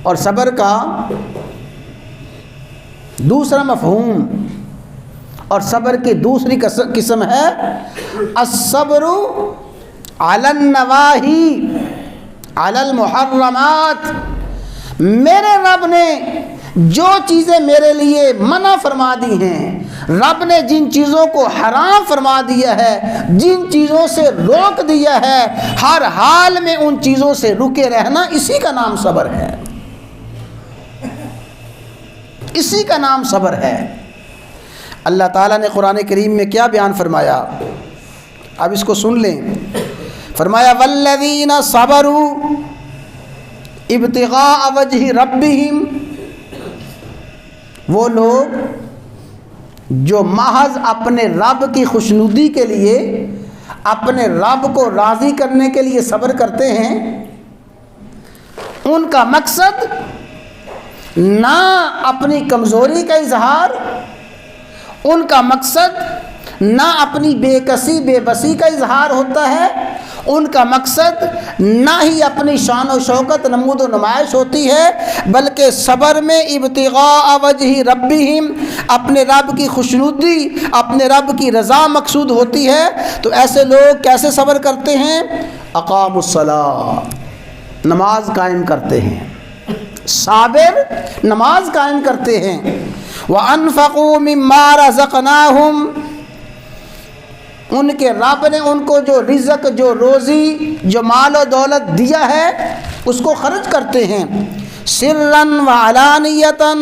اور صبر کا دوسرا مفہوم اور صبر کی دوسری قسم ہے الصبر علی النواہی علی المحرمات۔ میرے رب نے جو چیزیں میرے لیے منع فرما دی ہیں، رب نے جن چیزوں کو حرام فرما دیا ہے، جن چیزوں سے روک دیا ہے، ہر حال میں ان چیزوں سے رکے رہنا، اسی کا نام صبر ہے، اسی کا نام صبر ہے۔ اللہ تعالیٰ نے قرآن کریم میں کیا بیان فرمایا، اب اس کو سن لیں۔ فرمایا والذین صبروا ابتغاء وجہ ربہم، وہ لوگ جو محض اپنے رب کی خوشنودی کے لیے، اپنے رب کو راضی کرنے کے لیے صبر کرتے ہیں، ان کا مقصد نہ اپنی کمزوری کا اظہار، ان کا مقصد نہ اپنی بے کسی بے بسی کا اظہار ہوتا ہے، ان کا مقصد نہ ہی اپنی شان و شوکت نمود و نمائش ہوتی ہے، بلکہ صبر میں ابتغاء وجہ ربہم، اپنے رب کی خوشنودی، اپنے رب کی رضا مقصود ہوتی ہے۔ تو ایسے لوگ کیسے صبر کرتے ہیں؟ اقاموا الصلاۃ، نماز قائم کرتے ہیں، صابر نماز قائم کرتے ہیں۔ وَأَنفَقُوا مِمَّا رَزَقْنَاهُمْ، ان کے رب نے ان کو جو رزق، جو روزی، جو مال و دولت دیا ہے اس کو خرچ کرتے ہیں، سرًا وعلانیۃً،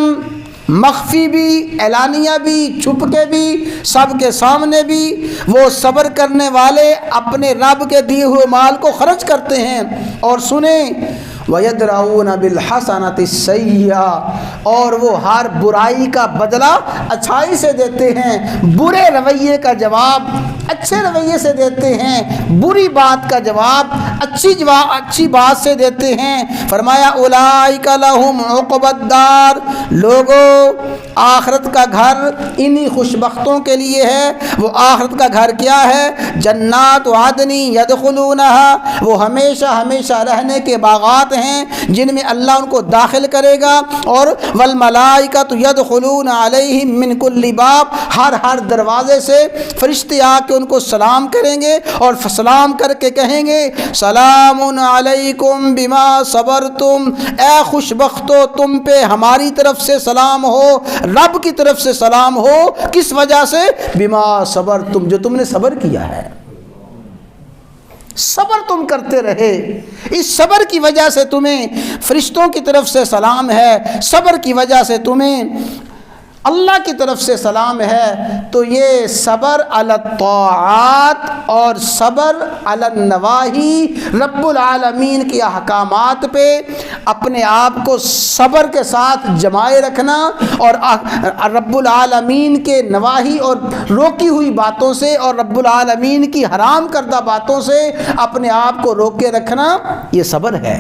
مخفی بھی، اعلانیہ بھی، چھپ کے بھی، سب کے سامنے بھی۔ وہ صبر کرنے والے اپنے رب کے دیے ہوئے مال کو خرچ کرتے ہیں۔ اور سنیں وَيَدْرَؤُونَ بِالْحَسَنَةِ السَّيِّئَةَ، اور وہ ہر برائی کا بدلہ اچھائی سے دیتے ہیں، برے رویے کا جواب اچھے رویے سے دیتے ہیں، بری بات کا جواب اچھی بات سے دیتے ہیں۔ فرمایا اولئک لہم عقبی الدار، لوگوں آخرت کا گھر انہی خوش بختوں کے لیے ہے۔ وہ آخرت کا گھر کیا ہے؟ جنات عدن یدخلونها، وہ ہمیشہ ہمیشہ رہنے کے باغات ہیں جن میں اللہ ان کو داخل کرے گا۔ اور والملائکۃ یدخلون علیہم من کل باب، ہر دروازے سے فرشتے آ کے ان کو سلام کریں گے اور سلام کر کے کہیں گے سلام علیکم بما صبرتم، اے خوش بختو تم پہ ہماری طرف سے سلام ہو، رب کی طرف سے سلام ہو۔ کس وجہ سے؟ بما صبرتم، جو تم نے صبر کیا ہے، صبر تم کرتے رہے، اس صبر کی وجہ سے تمہیں فرشتوں کی طرف سے سلام ہے، صبر کی وجہ سے تمہیں اللہ کی طرف سے سلام ہے۔ تو یہ صبر علی الطاعات اور صبر علی النواہی، رب العالمین کے احکامات پہ اپنے آپ کو صبر کے ساتھ جمائے رکھنا، اور رب العالمین کے نواہی اور روکی ہوئی باتوں سے اور رب العالمین کی حرام کردہ باتوں سے اپنے آپ کو روک کے رکھنا، یہ صبر ہے۔